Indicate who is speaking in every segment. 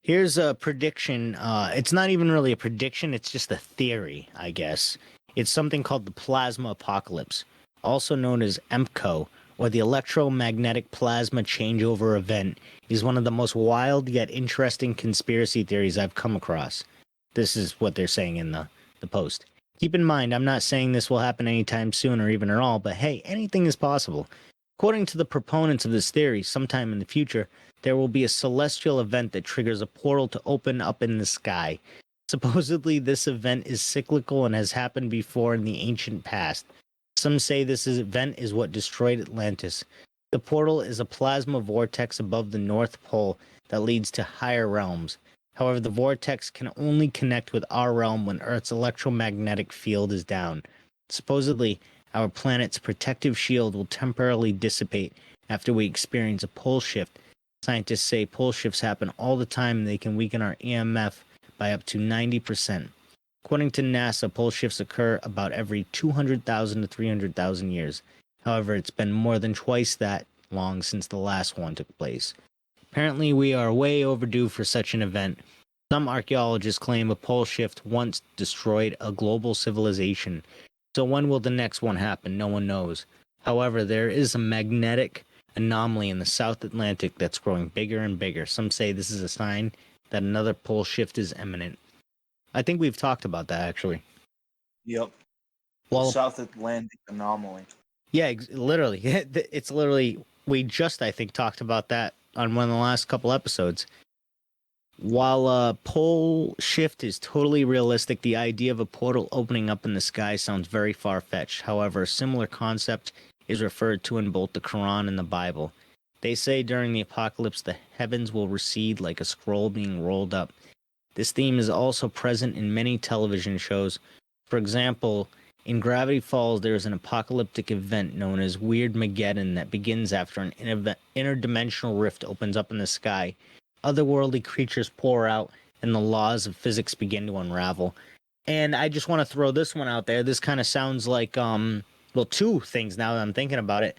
Speaker 1: Here's a prediction. It's not even really a prediction, it's just a theory, I guess. It's something called the plasma apocalypse, also known as EMCO, or the electromagnetic plasma changeover event, is one of the most wild yet interesting conspiracy theories I've come across. This is what they're saying in the post. Keep in mind, I'm not saying this will happen anytime soon or even at all, but hey, anything is possible. According to the proponents of this theory, sometime in the future, there will be a celestial event that triggers a portal to open up in the sky. Supposedly, this event is cyclical and has happened before in the ancient past. Some say this event is what destroyed Atlantis. The portal is a plasma vortex above the North Pole that leads to higher realms. However, the vortex can only connect with our realm when Earth's electromagnetic field is down. Supposedly, our planet's protective shield will temporarily dissipate after we experience a pole shift. Scientists say pole shifts happen all the time and they can weaken our EMF by up to 90%. According to NASA, pole shifts occur about every 200,000 to 300,000 years. However, it's been more than twice that long since the last one took place. Apparently, we are way overdue for such an event. Some archaeologists claim a pole shift once destroyed a global civilization. So when will the next one happen? No one knows. However, there is a magnetic anomaly in the South Atlantic that's growing bigger and bigger. Some say this is a sign that another pole shift is imminent. I think we've talked about that, actually.
Speaker 2: Yep.
Speaker 1: Well,
Speaker 2: the South Atlantic anomaly.
Speaker 1: Yeah, literally. It's literally, we just, I think, talked about that on one of the last couple episodes. While a pole shift is totally realistic, the idea of a portal opening up in the sky sounds very far-fetched. However, a similar concept is referred to in both the Quran and the Bible. They say during the apocalypse, the heavens will recede like a scroll being rolled up. This theme is also present in many television shows. For example, in Gravity Falls, there is an apocalyptic event known as Weirdmageddon that begins after an interdimensional rift opens up in the sky. Otherworldly creatures pour out, and the laws of physics begin to unravel. And I just want to throw this one out there. This kind of sounds like, two things now that I'm thinking about it.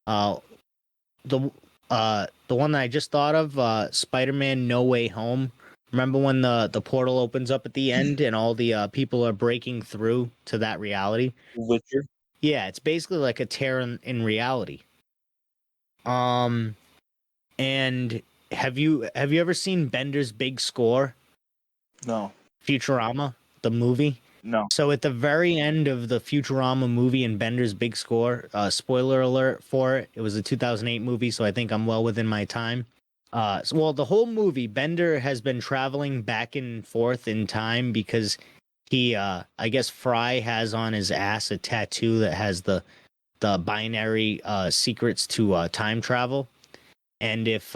Speaker 1: The one that I just thought of, Spider-Man No Way Home. Remember when the portal opens up at the end and all the people are breaking through to that reality?
Speaker 2: Witcher.
Speaker 1: Yeah, it's basically like a tear in reality. And have you ever seen Bender's Big Score?
Speaker 2: No.
Speaker 1: Futurama, the movie?
Speaker 2: No.
Speaker 1: So at the very end of the Futurama movie and Bender's Big Score, spoiler alert for it, it was a 2008 movie, so I think I'm well within my time. The whole movie, Bender has been traveling back and forth in time because he, I guess Fry has on his ass a tattoo that has the binary secrets to time travel. And if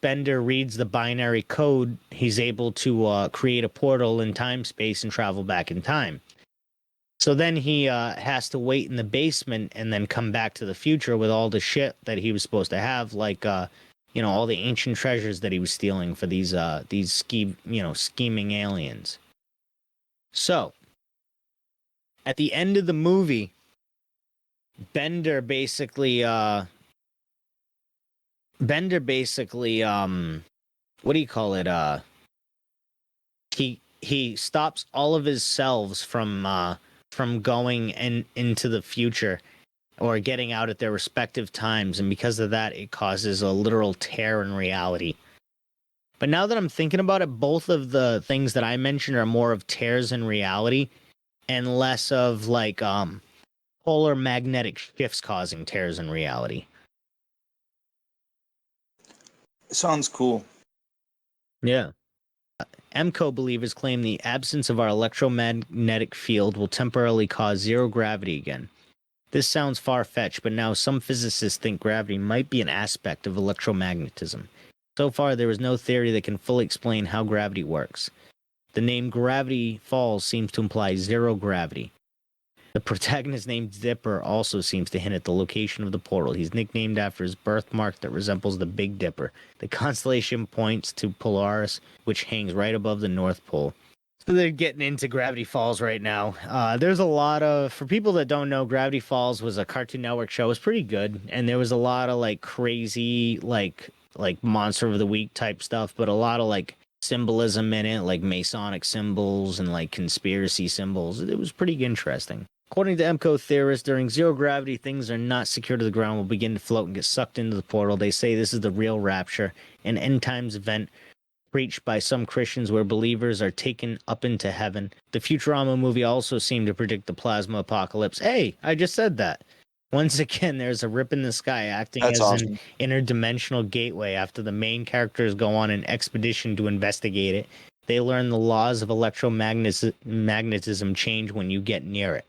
Speaker 1: Bender reads the binary code, he's able to create a portal in time space and travel back in time. So then he has to wait in the basement and then come back to the future with all the shit that he was supposed to have, like all the ancient treasures that he was stealing for these scheming aliens. So at the end of the movie, Bender basically what do you call it? He stops all of his selves from going into the future or getting out at their respective times, and because of that, it causes a literal tear in reality. But now that I'm thinking about it, both of the things that I mentioned are more of tears in reality and less of like polar magnetic shifts causing tears in reality.
Speaker 2: Sounds cool.
Speaker 1: Yeah. EMCO believers claim the absence of our electromagnetic field will temporarily cause zero gravity again. This sounds far-fetched, but now some physicists think gravity might be an aspect of electromagnetism. So far, there is no theory that can fully explain how gravity works. The name Gravity Falls seems to imply zero gravity. The protagonist named Dipper also seems to hint at the location of the portal. He's nicknamed after his birthmark that resembles the Big Dipper. The constellation points to Polaris, which hangs right above the North Pole. So they're getting into Gravity Falls right now. There's a lot of, for people that don't know, Gravity Falls was a Cartoon Network show. It was pretty good, and there was a lot of like crazy, like like monster of the week type stuff, but a lot of like symbolism in it, like Masonic symbols and like conspiracy symbols. It was pretty interesting. According to MCO theorists, during zero gravity, things are not secure to the ground, will begin to float and get sucked into the portal. They say this is the real rapture, an end times event preached by some Christians where believers are taken up into heaven. The Futurama movie also seemed to predict the plasma apocalypse. Hey, I just said that. Once again, there's a rip in the sky acting
Speaker 2: That's
Speaker 1: as
Speaker 2: awesome.
Speaker 1: an interdimensional gateway after the main characters go on an expedition to investigate it. They learn the laws of electromagnetism change when you get near it.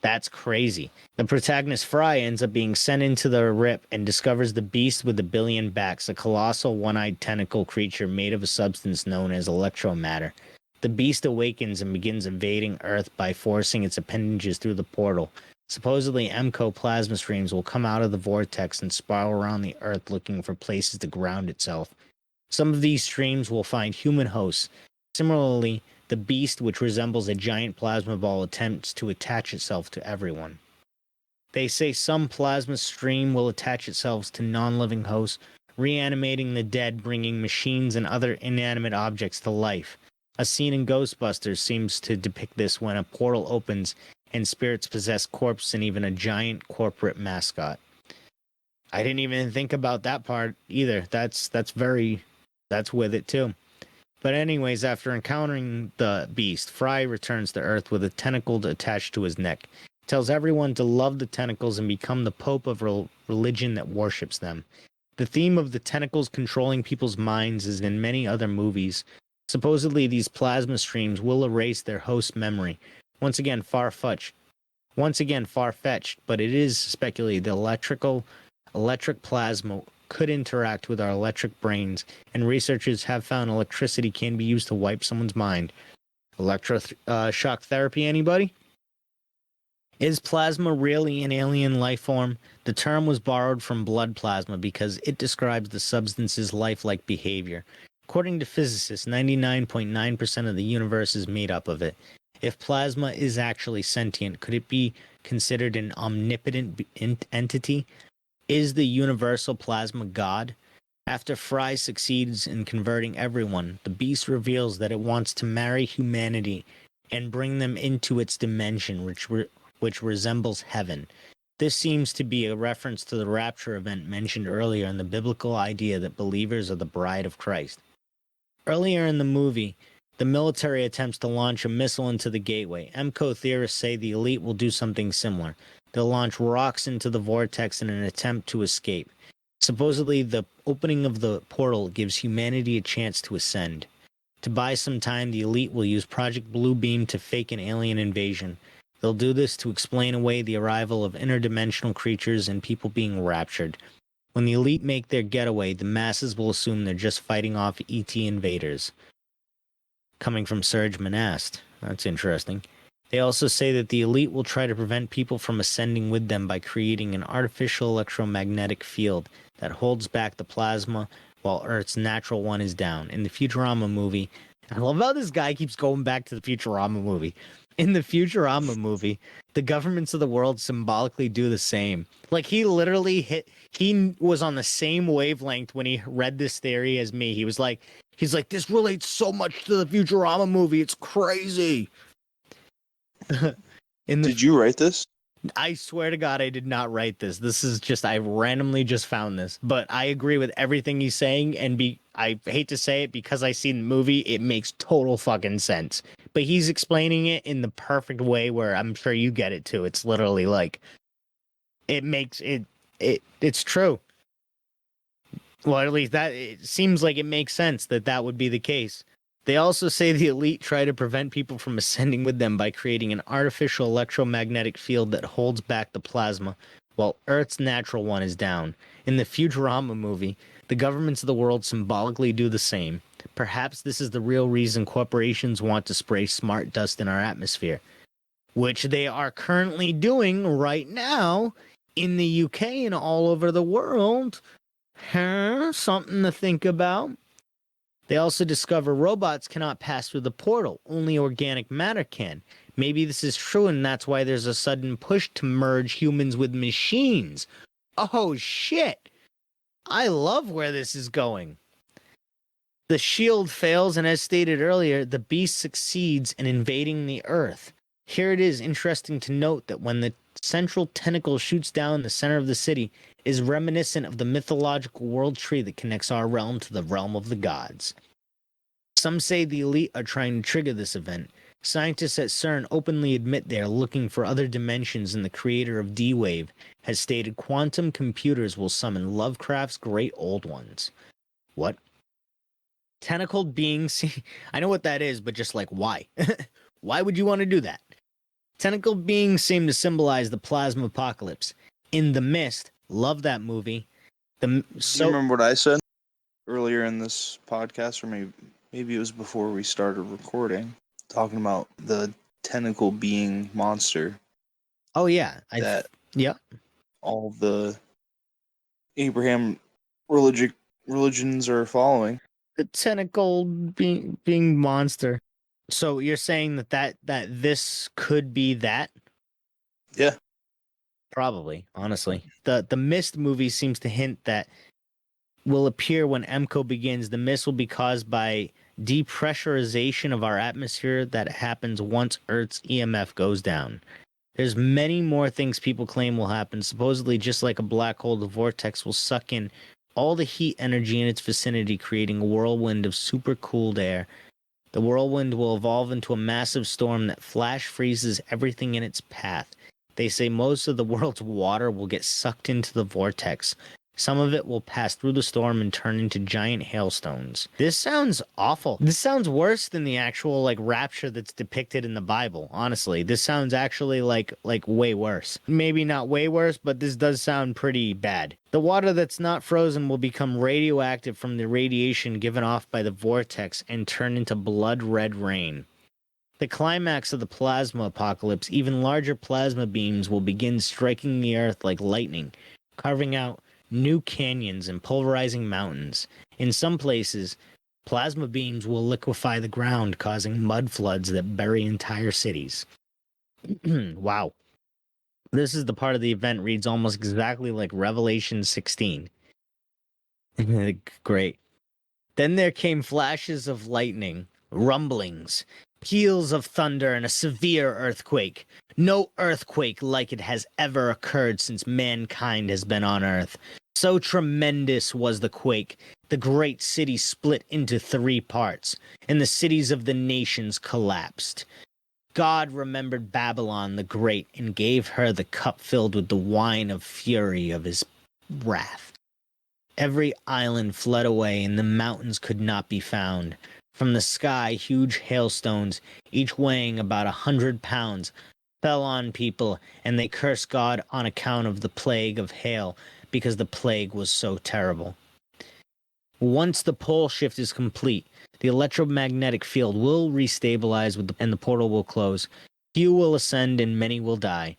Speaker 1: That's crazy. The protagonist Fry ends up being sent into the rip and discovers the beast with a billion backs, a colossal one-eyed tentacle creature made of a substance known as electromatter. The beast awakens and begins invading Earth by forcing its appendages through the portal. Supposedly, MCO plasma streams will come out of the vortex and spiral around the Earth looking for places to ground itself. Some of these streams will find human hosts. Similarly, the beast, which resembles a giant plasma ball, attempts to attach itself to everyone. They say some plasma stream will attach itself to non-living hosts, reanimating the dead, bringing machines and other inanimate objects to life. A scene in Ghostbusters seems to depict this when a portal opens and spirits possess corpses and even a giant corporate mascot. I didn't even think about that part either. That's with it too. But anyways, after encountering the beast, Fry returns to Earth with a tentacle attached to his neck. He tells everyone to love the tentacles and become the pope of religion that worships them. The theme of the tentacles controlling people's minds is in many other movies. Supposedly, these plasma streams will erase their host's memory. Once again, far-fetched, but it is speculated the electric plasma could interact with our electric brains, and researchers have found electricity can be used to wipe someone's mind. Shock therapy, anybody? Is plasma really an alien life form? The term was borrowed from blood plasma because it describes the substance's lifelike behavior. According to physicists, 99.9% of the universe is made up of it. If plasma is actually sentient, could it be considered an omnipotent entity? Is the universal plasma God? After Fry succeeds in converting everyone, the beast reveals that it wants to marry humanity and bring them into its dimension, which resembles heaven. This seems to be a reference to the rapture event mentioned earlier in the biblical idea that believers are the bride of Christ. Earlier in the movie, the military attempts to launch a missile into the gateway. MCO theorists say the elite will do something similar. They'll launch rocks into the vortex in an attempt to escape. Supposedly, the opening of the portal gives humanity a chance to ascend. To buy some time, the elite will use Project Bluebeam to fake an alien invasion. They'll do this to explain away the arrival of interdimensional creatures and people being raptured. When the elite make their getaway, the masses will assume they're just fighting off ET invaders. Coming from Serge Manast. That's interesting. They also say that the elite will try to prevent people from ascending with them by creating an artificial electromagnetic field that holds back the plasma while Earth's natural one is down. In the Futurama movie, I love how this guy keeps going back to the Futurama movie. In the Futurama movie, the governments of the world symbolically do the same. Like, he was on the same wavelength when he read this theory as me. He's like, this relates so much to the Futurama movie. It's crazy.
Speaker 2: Did you write this?
Speaker 1: I swear to God, I did not write this. This is just, I randomly just found this. But I agree with everything he's saying, and I hate to say it, because I seen the movie, it makes total fucking sense. But he's explaining it in the perfect way where I'm sure you get it too. It's literally like, it's true. Well, at least it seems like it makes sense that would be the case. They also say the elite try to prevent people from ascending with them by creating an artificial electromagnetic field that holds back the plasma, while Earth's natural one is down. In the Futurama movie, the governments of the world symbolically do the same. Perhaps this is the real reason corporations want to spray smart dust in our atmosphere, which they are currently doing right now in the UK and all over the world. Something to think about. They also discover robots cannot pass through the portal. Only organic matter can. Maybe this is true, and that's why there's a sudden push to merge humans with machines. Oh, shit. I love where this is going. The shield fails, and as stated earlier, the beast succeeds in invading the Earth. Here it is interesting to note that when the central tentacle shoots down the center of the city, is reminiscent of the mythological world tree that connects our realm to the realm of the gods. Some say the elite are trying to trigger this event. Scientists at CERN openly admit they are looking for other dimensions, and the creator of D-Wave has stated quantum computers will summon Lovecraft's great old ones. What? Tentacled beings? I know what that is, but just like, why? Why would you want to do that? Tentacled beings seem to symbolize the plasma apocalypse. In The Mist, love that movie.
Speaker 2: Do you remember what I said earlier in this podcast, or maybe it was before we started recording, talking about the tentacle being monster
Speaker 1: Oh yeah,
Speaker 2: that
Speaker 1: yeah.
Speaker 2: all the Abraham religions are following.
Speaker 1: The tentacle being monster. So you're saying that this could be that?
Speaker 2: Yeah.
Speaker 1: Probably, honestly. The Mist movie seems to hint that will appear when EMCO begins. The mist will be caused by depressurization of our atmosphere that happens once Earth's EMF goes down. There's many more things people claim will happen. Supposedly, just like a black hole, the vortex will suck in all the heat energy in its vicinity, creating a whirlwind of super cooled air. The whirlwind will evolve into a massive storm that flash freezes everything in its path. They say most of the world's water will get sucked into the vortex. Some of it will pass through the storm and turn into giant hailstones. This sounds awful. This sounds worse than the actual rapture that's depicted in the Bible. Honestly, this sounds actually like way worse. Maybe not way worse, but this does sound pretty bad. The water that's not frozen will become radioactive from the radiation given off by the vortex and turn into blood red rain. The climax of the plasma apocalypse, even larger plasma beams will begin striking the earth like lightning, carving out new canyons and pulverizing mountains. In some places, plasma beams will liquefy the ground, causing mud floods that bury entire cities. Wow. This is the part of the event reads almost exactly like Revelation 16. Great. Then there came flashes of lightning, rumblings, peals of thunder, and a severe earthquake. No earthquake like it has ever occurred since mankind has been on Earth. So tremendous was the quake, the great city split into 3 parts, and the cities of the nations collapsed. God remembered Babylon the Great and gave her the cup filled with the wine of fury of his wrath. Every island fled away, and the mountains could not be found. From the sky, huge hailstones, each weighing about 100 pounds, fell on people, and they cursed God on account of the plague of hail, because the plague was so terrible. Once the pole shift is complete, the electromagnetic field will restabilize and the portal will close. Few will ascend and many will die,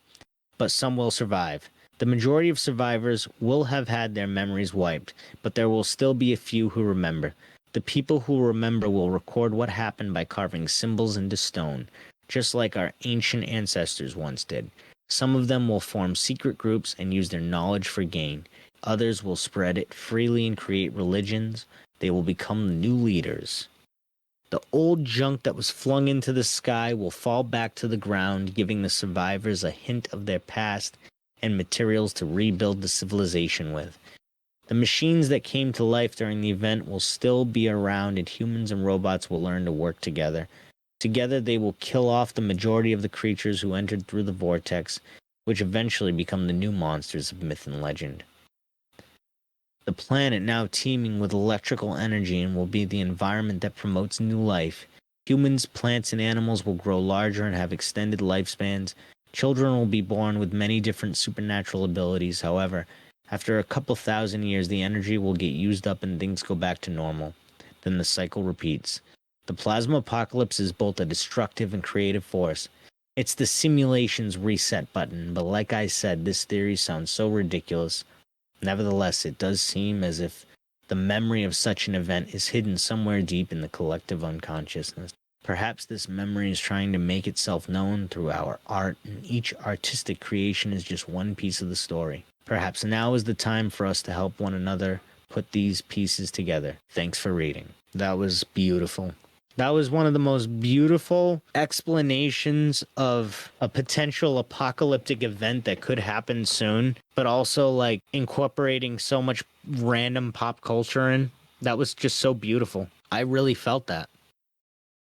Speaker 1: but some will survive. The majority of survivors will have had their memories wiped, but there will still be a few who remember. The people who remember will record what happened by carving symbols into stone, just like our ancient ancestors once did. Some of them will form secret groups and use their knowledge for gain. Others will spread it freely and create religions. They will become the new leaders. The old junk that was flung into the sky will fall back to the ground, giving the survivors a hint of their past and materials to rebuild the civilization with. The machines that came to life during the event will still be around, and humans and robots will learn to work together. Together they will kill off the majority of the creatures who entered through the vortex, which eventually become the new monsters of myth and legend. The planet now teeming with electrical energy and will be the environment that promotes new life. Humans, plants, and animals will grow larger and have extended lifespans. Children will be born with many different supernatural abilities. However, after a couple thousand years, the energy will get used up and things go back to normal. Then the cycle repeats. The plasma apocalypse is both a destructive and creative force. It's the simulation's reset button, but like I said, this theory sounds so ridiculous. Nevertheless, it does seem as if the memory of such an event is hidden somewhere deep in the collective unconsciousness. Perhaps this memory is trying to make itself known through our art, and each artistic creation is just one piece of the story. Perhaps now is the time for us to help one another put these pieces together. Thanks for reading. That was beautiful. That was one of the most beautiful explanations of a potential apocalyptic event that could happen soon, but also like incorporating so much random pop culture in. That was just so beautiful. I really felt that.